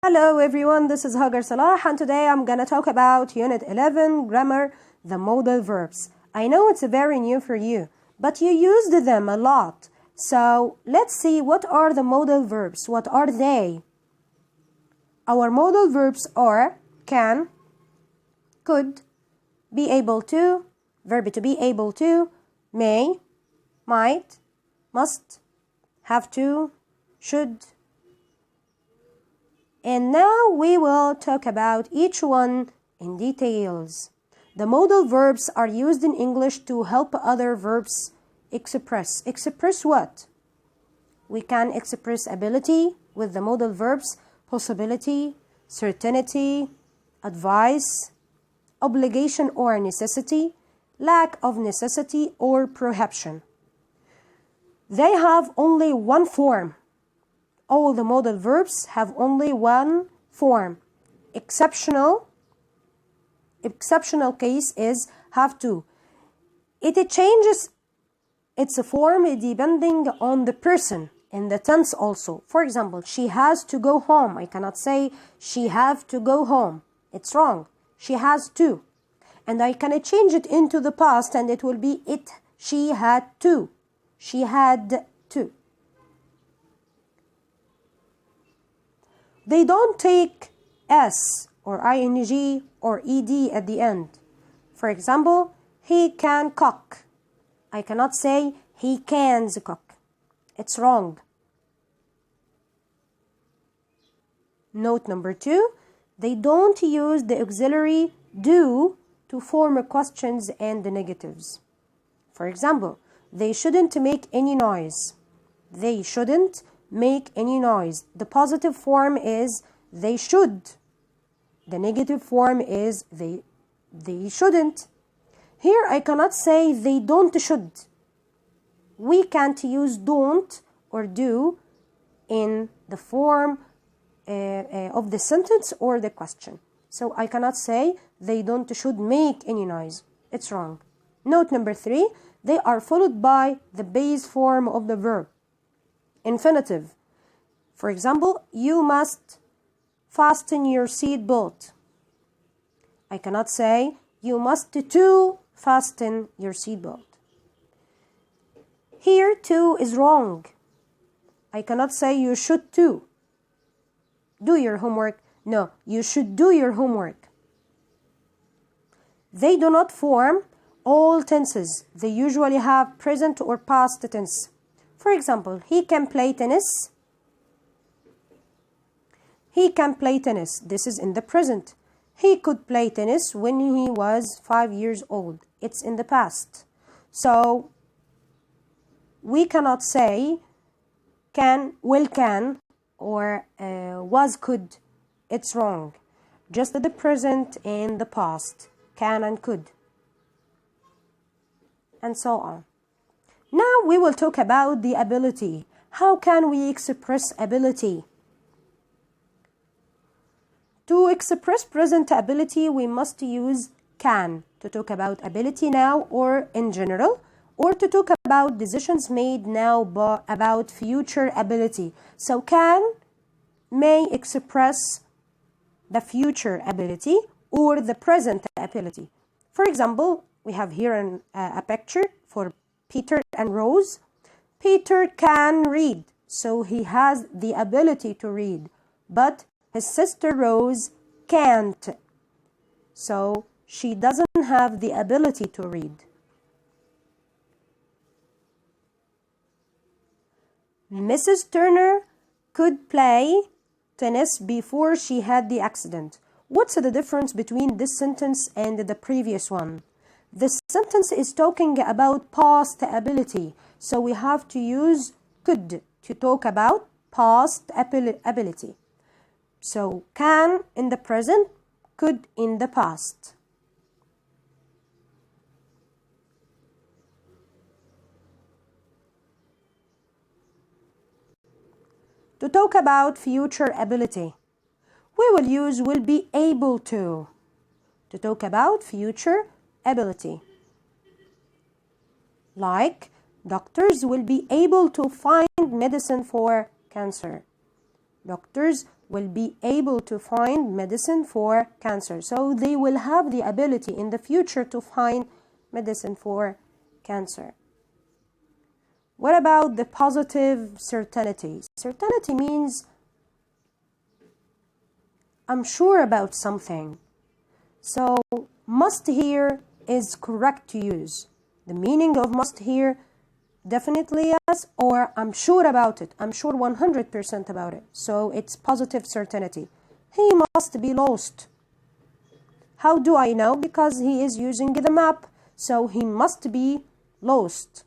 Hello everyone, this is Hagar Salah and today I'm gonna talk about Unit 11, Grammar, the modal verbs. I know it's very new for you, but you used them a lot. So let's see what are the modal verbs. What are they? Our modal verbs are can, could, be able to, verb to be able to, may, might, must, have to, should. And now we will talk about each one in details. The modal verbs are used in English to help other verbs express. Express what? We can express ability with the modal verbs, possibility, certainty, advice, obligation or necessity, lack of necessity or prohibition. They have only one form. All the modal verbs have only one form. Exceptional case is have to. It changes its form depending on the person and the tense also. For example, she has to go home. I cannot say she have to go home. It's wrong. She has to. And I can change it into the past and it will be it. She had to. She had to. They don't take S or ing or ed at the end. For example, he can cook. I cannot say he cans cook. It's wrong. Note number 2, they don't use the auxiliary do to form questions and the negatives. For example, they shouldn't make any noise. They shouldn't make any noise. The positive form is they should. The negative form is they shouldn't. Here I cannot say they don't should. We can't use don't or do in the form of the sentence or the question. So I cannot say they don't should make any noise. It's wrong. Note number 3, they are followed by the base form of the verb. Infinitive. For example, you must fasten your seat belt. I cannot say you must to fasten your seat belt. Here to is wrong. I cannot say you should to. Do your homework. No, you should do your homework. They do not form all tenses. They usually have present or past tense. For example, he can play tennis. He can play tennis. This is in the present. He could play tennis when he was 5 years old. It's in the past. So we cannot say can, will can, or was could. It's wrong. Just the present and the past. Can and could. And so on. Now we will talk about the ability. How can we express ability? To express present ability, we must use can to talk about ability now or in general, or to talk about decisions made now about future ability. So can may express the future ability or the present ability. For example, we have here a picture for Peter and Rose. Peter can read, so he has the ability to read, but his sister Rose can't, so she doesn't have the ability to read. Mrs. Turner could play tennis before she had the accident. What's the difference between this sentence and the previous one? This sentence is talking about past ability, so we have to use could to talk about past ability. So can in the present, could in the past. To talk about future ability, we will use will be able to talk about future ability. Like, doctors will be able to find medicine for cancer. Doctors will be able to find medicine for cancer. So they will have the ability in the future to find medicine for cancer. What about the positive certainty? Certainty means I'm sure about something. So must here is correct to use. The meaning of must here, definitely yes, or I'm sure about it. I'm sure 100% about it. So it's positive certainty. He must be lost. How do I know? Because he is using the map. So he must be lost.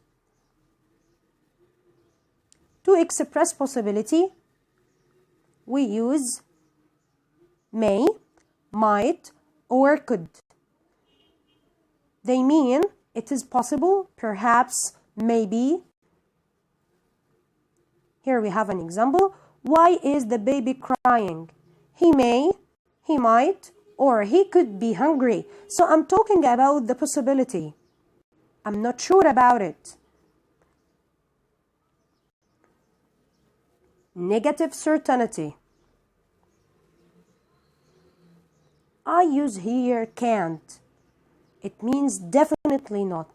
To express possibility, we use may, might, or could. They mean it is possible, perhaps, maybe. Here we have an example. Why is the baby crying? He may, he might, or he could be hungry. So I'm talking about the possibility. I'm not sure about it. Negative certainty. I use here can't. It means definitely not.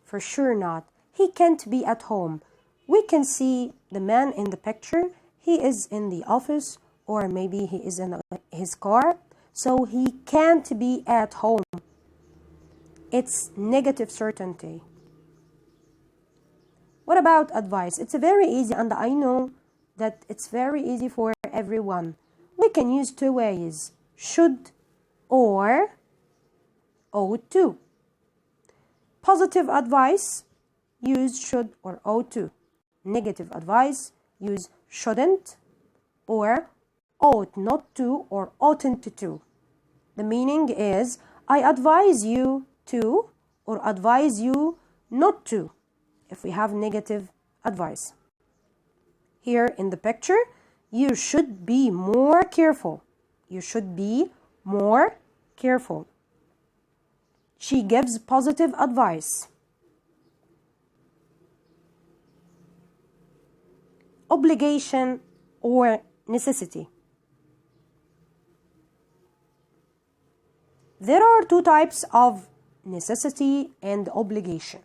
For sure not. He can't be at home. We can see the man in the picture. He is in the office, or maybe he is in his car. So he can't be at home. It's negative certainty. What about advice? It's very easy, and I know that it's very easy for everyone. We can use two ways. Should or ought to. Positive advice, use should or ought to. Negative advice, use shouldn't or ought not to or oughtn't to. The meaning is I advise you to or advise you not to if we have negative advice. Here in the picture, you should be more careful. You should be more careful. She gives positive advice. Obligation or necessity. There are two types of necessity and obligation: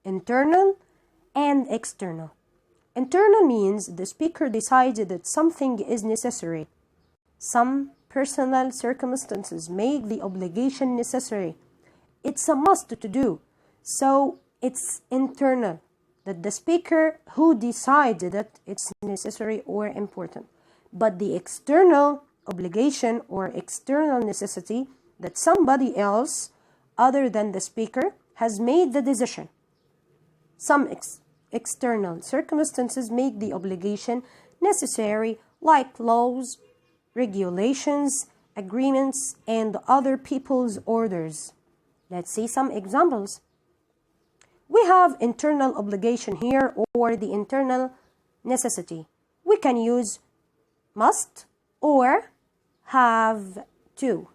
internal and external. Internal means the speaker decided that something is necessary. Some personal circumstances make the obligation necessary. It's a must to do. So it's internal, that the speaker who decided that it's necessary or important. But the external obligation or external necessity, that somebody else other than the speaker has made the decision. Some external circumstances make the obligation necessary, like laws, regulations, agreements, and other people's orders. Let's see some examples. We have internal obligation here, or the internal necessity. We can use must or have to.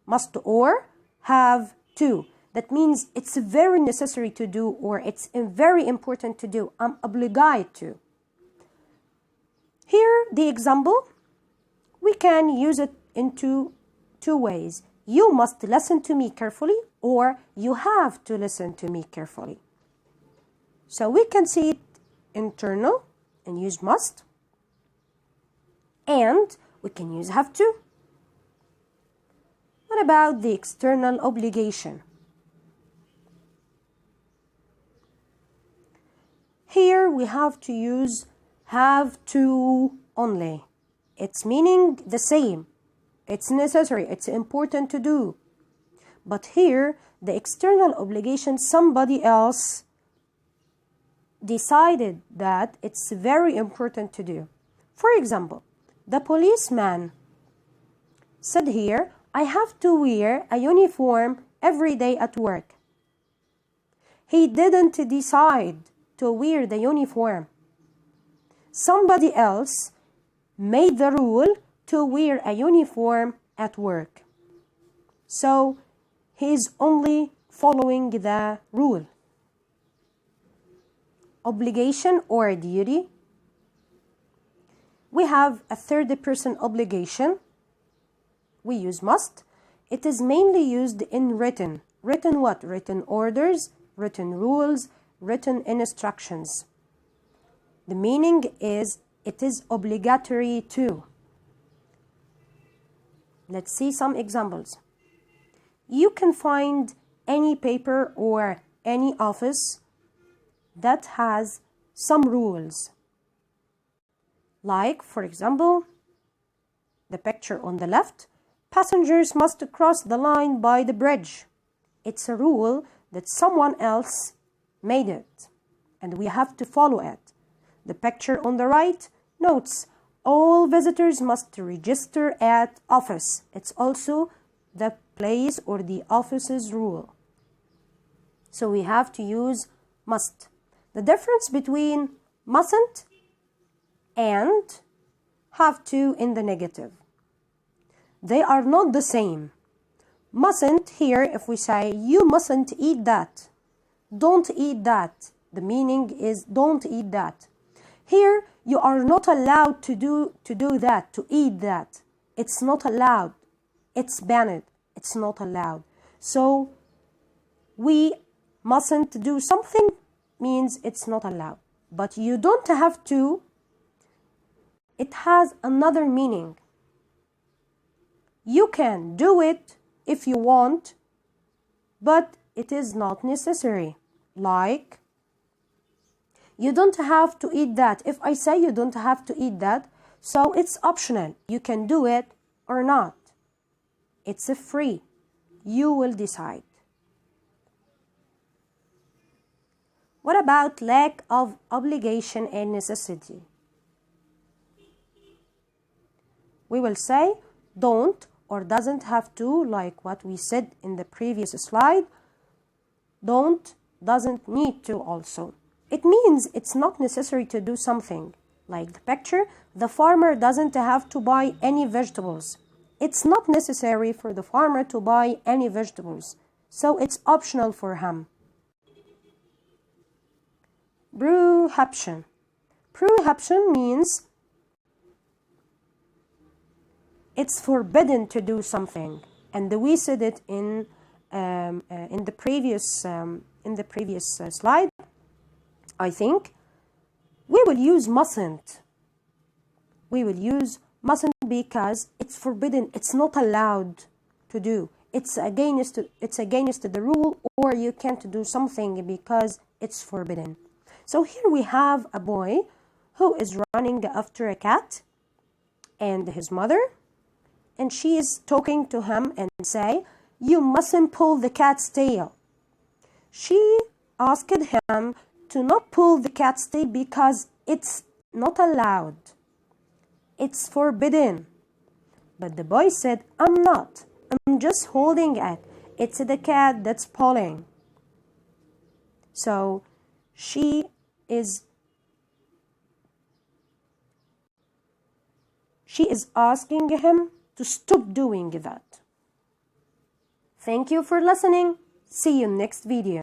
Must or have to. That means it's very necessary to do, or it's very important to do. I'm obliged to. Here, the example, we can use it into two ways. You must listen to me carefully, or you have to listen to me carefully. So we can see it internal and use must, and we can use have to. What about the external obligation? Here we have to use have to only. It's meaning the same. It's necessary. It's important to do. But here, the external obligation, somebody else decided that it's very important to do. For example, the policeman said here, I have to wear a uniform every day at work. He didn't decide to wear the uniform. Somebody else made the rule to wear a uniform at work. So he is only following the rule. Obligation or duty. we have a third-person obligation. We use must. It is mainly used in written. Written what? Written orders, written rules, written instructions. The meaning is it is obligatory to. Let's see some examples. You can find any paper or any office that has some rules. Like, for example, the picture on the left, passengers must cross the line by the bridge. It's a rule that someone else made it, and we have to follow it. The picture on the right notes, all visitors must register at office. It's also the place or the office's rule. So we have to use must. The difference between mustn't and have to in the negative. They are not the same. Mustn't here, if we say you mustn't eat that, don't eat that, the meaning is don't eat that. Here you are not allowed to do that, to eat that. It's not allowed. It's banned. It's not allowed. So we mustn't do something means it's not allowed. But you don't have to. It has another meaning. You can do it if you want, but it is not necessary. Like, you don't have to eat that. If I say you don't have to eat that, so it's optional. You can do it or not. It's free. You will decide. What about lack of obligation and necessity? We will say don't or doesn't have to, like what we said in the previous slide. Don't, doesn't need to also. It means it's not necessary to do something. Like the picture, the farmer doesn't have to buy any vegetables. It's not necessary for the farmer to buy any vegetables. So it's optional for him. Prohibition. Prohibition means it's forbidden to do something, and we said it in the previous slide. I think we will use mustn't. We will use mustn't because it's forbidden. It's not allowed to do. It's against the rule, or you can't do something because it's forbidden. So here we have a boy who is running after a cat and his mother, and she is talking to him and say, you mustn't pull the cat's tail. She asked him to not pull the cat's tail because it's not allowed. It's forbidden. But the boy said, I'm not. I'm just holding it. It's the cat that's pulling. So she is asking him to stop doing that. Thank you for listening. See you next video.